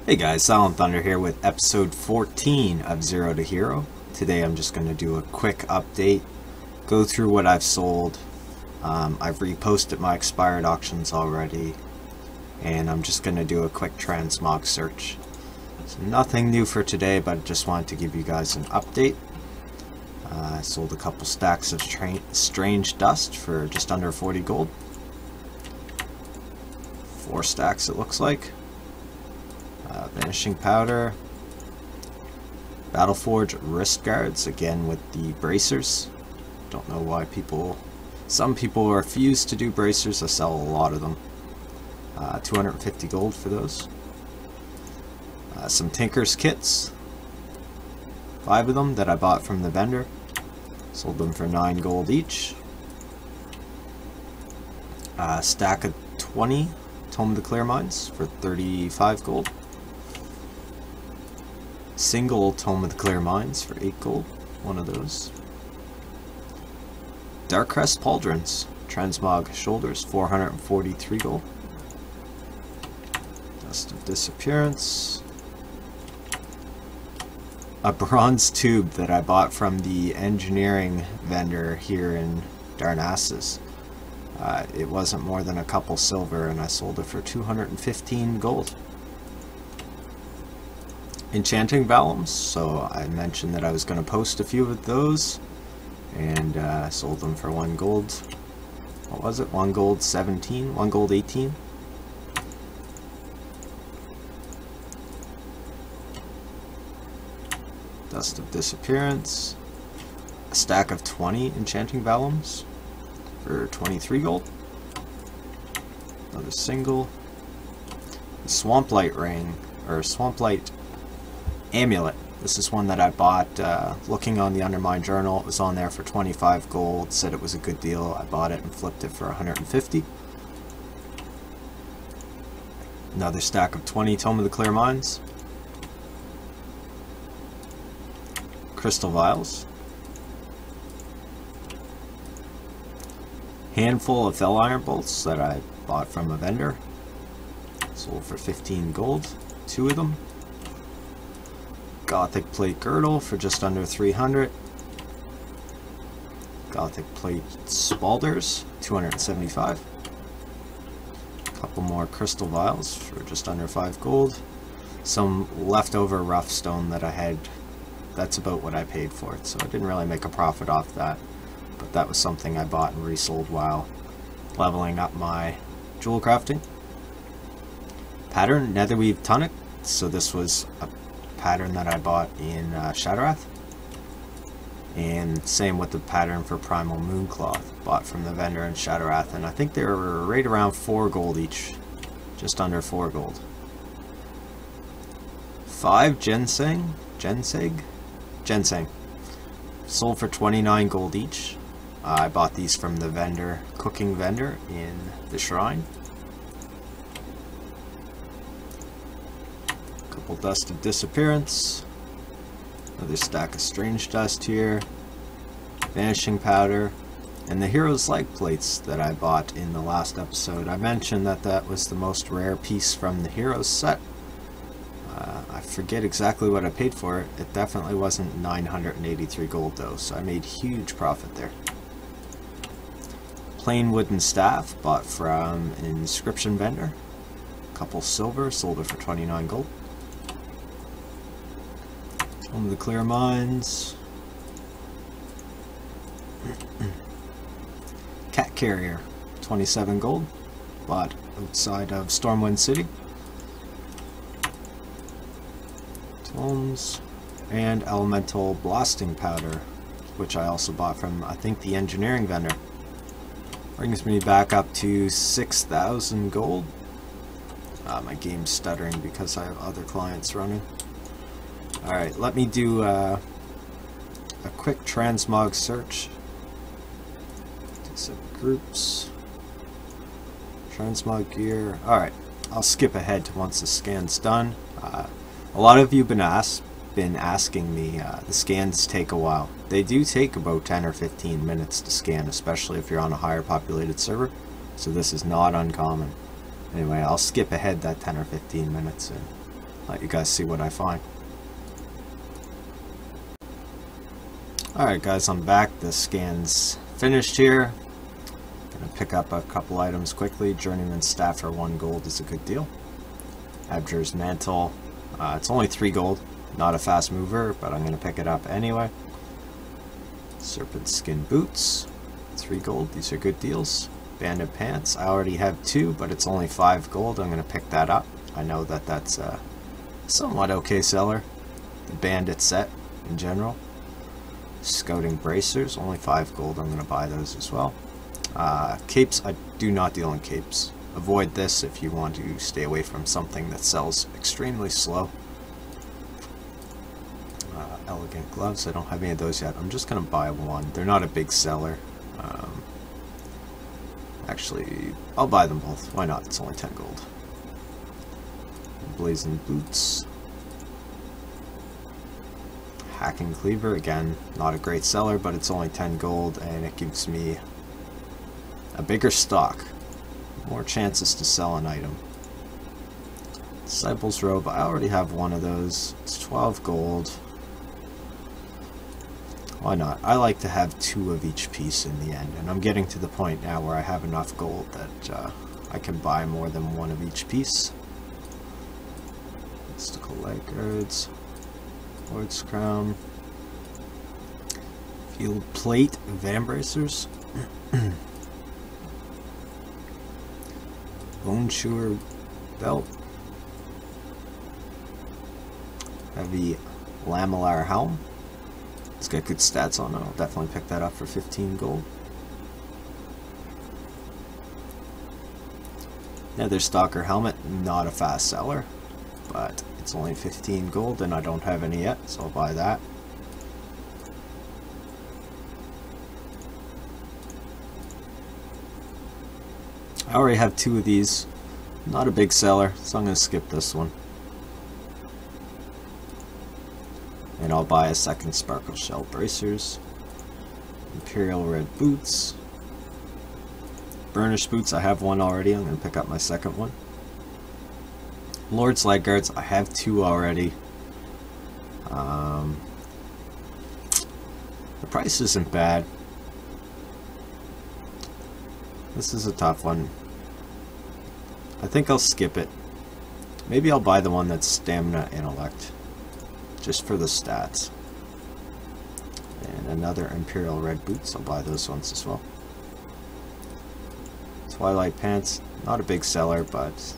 Hey guys, Silenthunder here with episode 14 of Zero to Hero. Today I'm just going to do a quick update, go through what I've sold. I've reposted my expired auctions already, and I'm just going to do a quick transmog search. So nothing new for today, but I just wanted to give you guys an update. I sold a couple stacks of strange dust for just under 40 gold. 4 stacks it looks like. Vanishing powder, Battleforge wrist guards, again with the bracers. Don't know why some people refuse to do bracers. I sell a lot of them. 250 gold for those. Some Tinker's kits, 5 of them that I bought from the vendor. Sold them for 9 gold each. A stack of 20 Tome of the Clear Mines for 35 gold. Single Tome of the Clear Mines for 8 gold, one of those. Darkrest Pauldrons, Transmog Shoulders, 443 gold. Dust of Disappearance. A bronze tube that I bought from the engineering vendor here in Darnassus. It wasn't more than a couple silver, and I sold it for 215 gold. Enchanting Vellums, so I mentioned that I was going to post a few of those, and sold them for 1 gold. What was it? 1 gold 17? 1 gold 18? Dust of Disappearance. A stack of 20 Enchanting Vellums for 23 gold. Another single. The Swamplight Ring, or Swamplight Amulet. This is one that I bought looking on the Undermine Journal. It was on there for 25 gold, said it was a good deal. I bought it and flipped it for 150. Another stack of 20 Tome of the Clear Mines. Crystal Vials. Handful of Fell Iron Bolts that I bought from a vendor. Sold for 15 gold, 2 of them. Gothic Plate Girdle for just under 300. Gothic Plate Spalders, 275. A couple more Crystal Vials for just under 5 gold. Some leftover rough stone that I had. That's about what I paid for it, so I didn't really make a profit off that. But that was something I bought and resold while leveling up my jewel crafting. Pattern Netherweave Tunic. So this was a pattern that I bought in Shadowrath, and same with the pattern for Primal Mooncloth, bought from the vendor in Shadowrath, and I think they were right around 4 gold each, just under 4 gold. 5 Ginseng, sold for 29 gold each. I bought these from the vendor, cooking vendor in the shrine. Dust of Disappearance. Another stack of strange dust here. Vanishing powder. And the Hero's Leg plates that I bought in the last episode. I mentioned that that was the most rare piece from the Heroes set. I forget exactly what I paid for it. It definitely wasn't 983 gold though, so I made huge profit there. Plain wooden staff, bought from Inscription vendor. Couple silver, sold it for 29 gold. One of the Clear Mines. Cat Carrier, 27 gold. Bought outside of Stormwind City. Tomes. And Elemental Blasting Powder, which I also bought from, I think, the engineering vendor. Brings me back up to 6,000 gold. My game's stuttering because I have other clients running. Alright, let me do a quick transmog search. Set groups. Transmog gear. Alright, I'll skip ahead to once the scan's done. A lot of you have been asking me, the scans take a while. They do take about 10 or 15 minutes to scan, especially if you're on a higher populated server. So this is not uncommon. Anyway, I'll skip ahead that 10 or 15 minutes and let you guys see what I find. Alright guys, I'm back. The scan's finished here. Gonna pick up a couple items quickly. Journeyman's Staff for 1 gold is a good deal. Abjur's Mantle. It's only 3 gold. Not a fast mover, but I'm gonna pick it up anyway. Serpent Skin Boots. 3 gold. These are good deals. Bandit Pants. I already have 2, but it's only 5 gold. I'm gonna pick that up. I know that that's a somewhat okay seller. The Bandit set in general. Scouting Bracers, only 5 gold. I'm going to buy those as well. Capes, I do not deal in capes. Avoid this if you want to stay away from something that sells extremely slow. Elegant Gloves, I don't have any of those yet. I'm just going to buy 1. They're not a big seller. Actually, I'll buy them both. Why not? It's only 10 gold. Blazing Boots. Hacking Cleaver, again, not a great seller, but it's only 10 gold, and it gives me a bigger stock. More chances to sell an item. Disciples Robe, I already have 1 of those. It's 12 gold. Why not? I like to have 2 of each piece in the end, and I'm getting to the point now where I have enough gold that I can buy more than 1 of each piece. Mystical Leg Guards. Lord's Crown. Field Plate, Van Bracers. Bone Chewer Belt. Heavy Lamellar Helm. It's got good stats on it. I'll definitely pick that up for 15 gold. Nether Stalker Helmet, not a fast seller, but it's only 15 gold and I don't have any yet, so I'll buy that. I already have 2 of these. Not a big seller, so I'm going to skip this one. And I'll buy a second Sparkle Shell Bracers. Imperial Red Boots. Burnished Boots, I have 1 already. I'm going to pick up my second one. Lord's Leg Guards, I have 2 already. The price isn't bad. This is a tough one. I think I'll skip it. Maybe I'll buy the one that's Stamina Intellect, just for the stats. And another Imperial Red Boots, I'll buy those ones as well. Twilight Pants, not a big seller, but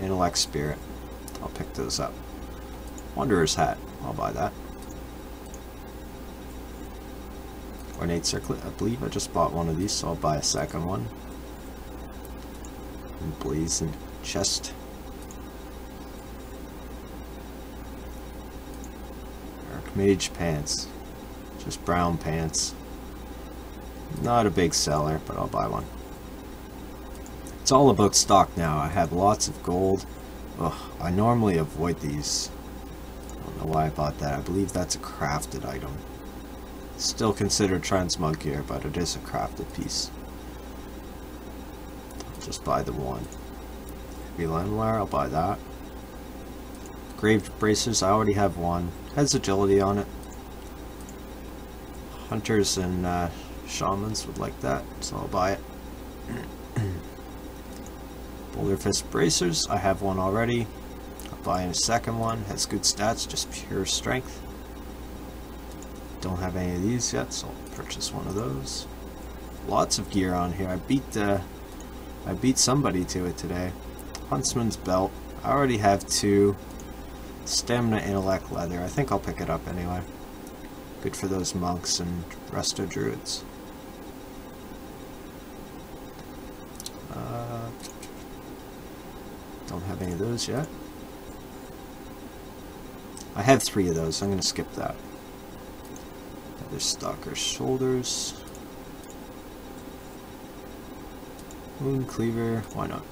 Intellect Spirit, I'll pick those up. Wanderer's Hat, I'll buy that. Ornate Circlet, I believe I just bought 1 of these, so I'll buy a second one. And Blazing Chest. Archmage Pants, just brown pants. Not a big seller, but I'll buy 1. It's all about stock now. I have lots of gold. Ugh, I normally avoid these. I don't know why I bought that. I believe that's a crafted item. Still considered Transmog gear, but it is a crafted piece. I'll just buy the 1. Lamellar, I'll buy that. Graved Bracers, I already have 1. Has agility on it. Hunters and Shamans would like that, so I'll buy it. Boulder Fist Bracers, I have 1 already. I'll buy a second one. Has good stats, just pure strength. Don't have any of these yet, so I'll purchase 1 of those. Lots of gear on here. I beat somebody to it today. Huntsman's Belt. I already have 2. Stamina Intellect Leather. I think I'll pick it up anyway. Good for those monks and resto druids. Don't have any of those yet. I have 3 of those. I'm going to skip that. There's Stalker's Shoulders. Wound Cleaver. Why not?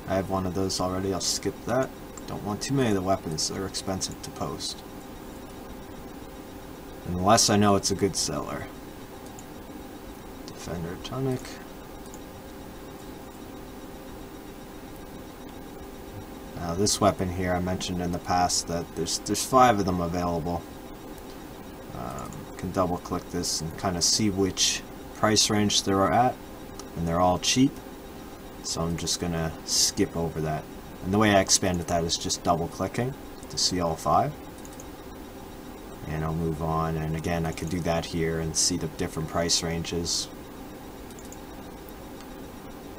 I have 1 of those already. I'll skip that. Don't want too many of the weapons. They're expensive to post. Unless I know it's a good seller. Defender Tonic. Now this weapon here, I mentioned in the past that there's 5 of them available. Can double click this and kind of see which price range they're at, and they're all cheap, so I'm just gonna skip over that. And the way I expanded that is just double clicking to see all 5, and I'll move on. And again, I could do that here and see the different price ranges,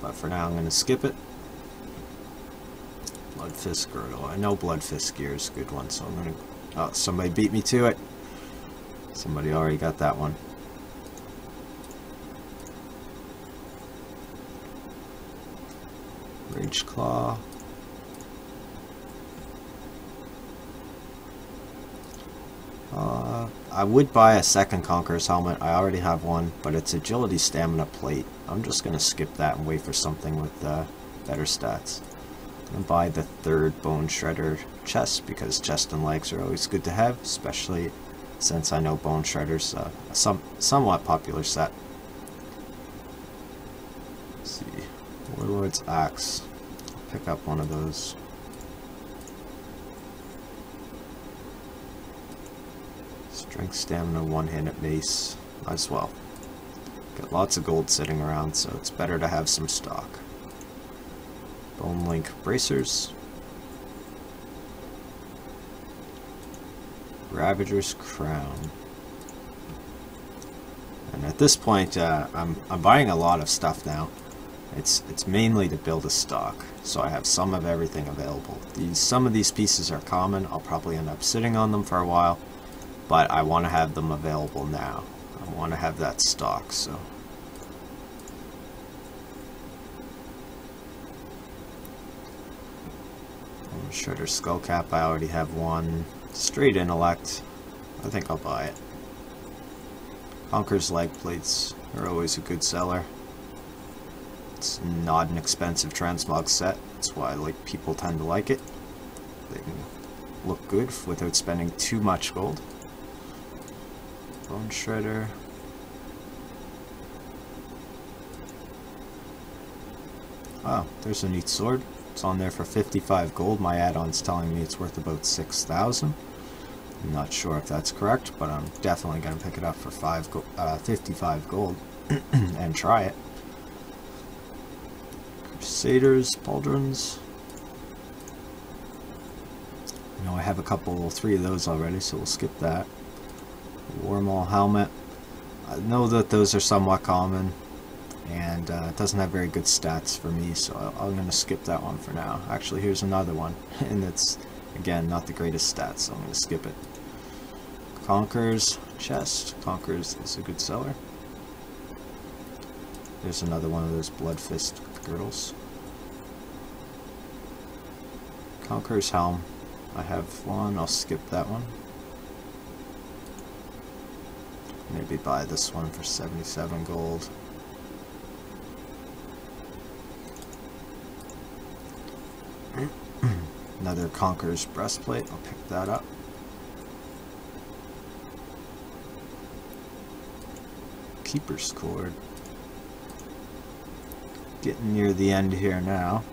but for now I'm gonna skip it. Bloodfist girdle. I know Bloodfist gear is a good one, so I'm gonna... Oh, somebody beat me to it. Somebody already got that one. Rage Claw. I would buy a second Conqueror's helmet. I already have one, but it's agility stamina plate. I'm just gonna skip that and wait for something with better stats. I'm gonna buy the 3rd Bone Shredder chest because chest and legs are always good to have, especially since I know Bone Shredder's a somewhat popular set. Let's see, Warlord's Axe. Pick up one of those. Strength, stamina, one-handed mace. Might as well. Got lots of gold sitting around, so it's better to have some stock. Bone Link bracers. Ravager's crown. And at this point, I'm buying a lot of stuff now. It's mainly to build a stock, so I have some of everything available. Some of these pieces are common. I'll probably end up sitting on them for a while, but I want to have them available now. I want to have that stock, so. Shredder Skullcap, I already have one. Straight Intellect, I think I'll buy it. Conqueror's Leg Plates are always a good seller. It's not an expensive transmog set, that's why people tend to like it. They can look good without spending too much gold. Bone Shredder. Wow, there's a neat sword. It's on there for 55 gold. My add-on's telling me it's worth about 6,000. I'm not sure if that's correct, but I'm definitely going to pick it up for 55 gold and try it. Crusaders, Pauldrons. You know, I have 3 of those already, so we'll skip that. Warmaul helmet. I know that those are somewhat common, and it doesn't have very good stats for me, so I'm going to skip that one for now. Actually, here's another one, and it's, again, not the greatest stats, so I'm going to skip it. Conqueror's chest. Conqueror's is a good seller. There's another one of those Bloodfist girdles. Conqueror's helm. I have one, I'll skip that one. Maybe buy this one for 77 gold. Another Conqueror's breastplate, I'll pick that up. Keeper's cord. Getting near the end here now.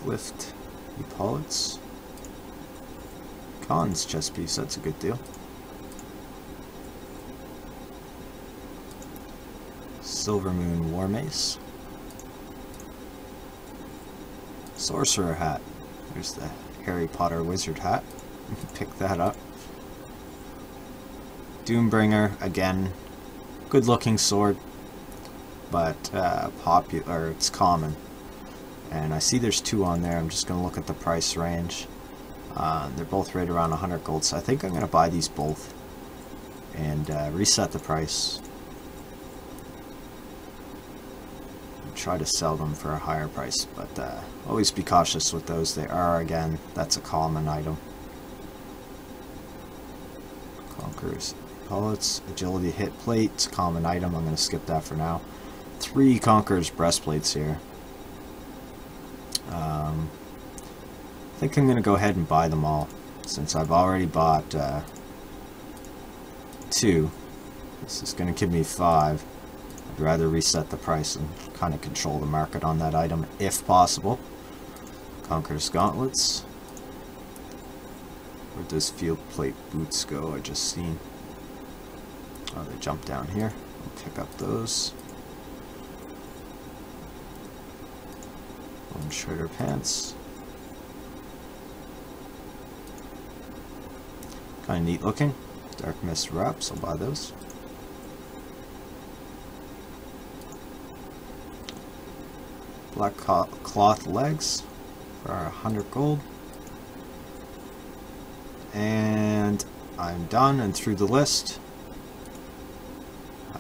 Lift epaulets. Khan's chest piece, that's a good deal. Silvermoon war mace. Sorcerer hat. There's the Harry Potter wizard hat. Pick that up. Doombringer, again, good looking sword, but it's common. And I see there's 2 on there. I'm just going to look at the price range. They're both right around 100 gold, so I think I'm going to buy these both and reset the price. And try to sell them for a higher price, but always be cautious with those. They are, again, that's a common item. Conqueror's pellets, agility hit plate, it's a common item. I'm going to skip that for now. 3 Conqueror's breastplates here. I think I'm going to go ahead and buy them all, since I've already bought 2. This is going to give me 5. I'd rather reset the price and kind of control the market on that item if possible. Conqueror's Gauntlets. Where does field plate boots go? I just seen. Oh, they jump down here. I'll pick up those. Bone shredder pants. Kind of neat looking. Dark mist wraps, I'll buy those. Black cloth legs for 100 gold. And I'm done and through the list.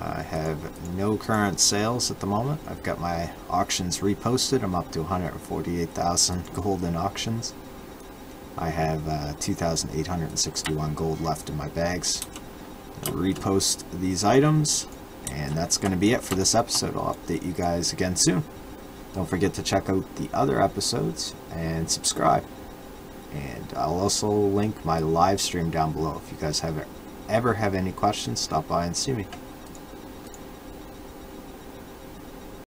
I have no current sales at the moment. I've got my auctions reposted. I'm up to 148,000 gold in auctions. I have 2,861 gold left in my bags. I'll repost these items, and that's going to be it for this episode. I'll update you guys again soon. Don't forget to check out the other episodes and subscribe. And I'll also link my live stream down below. If you guys ever have any questions, stop by and see me.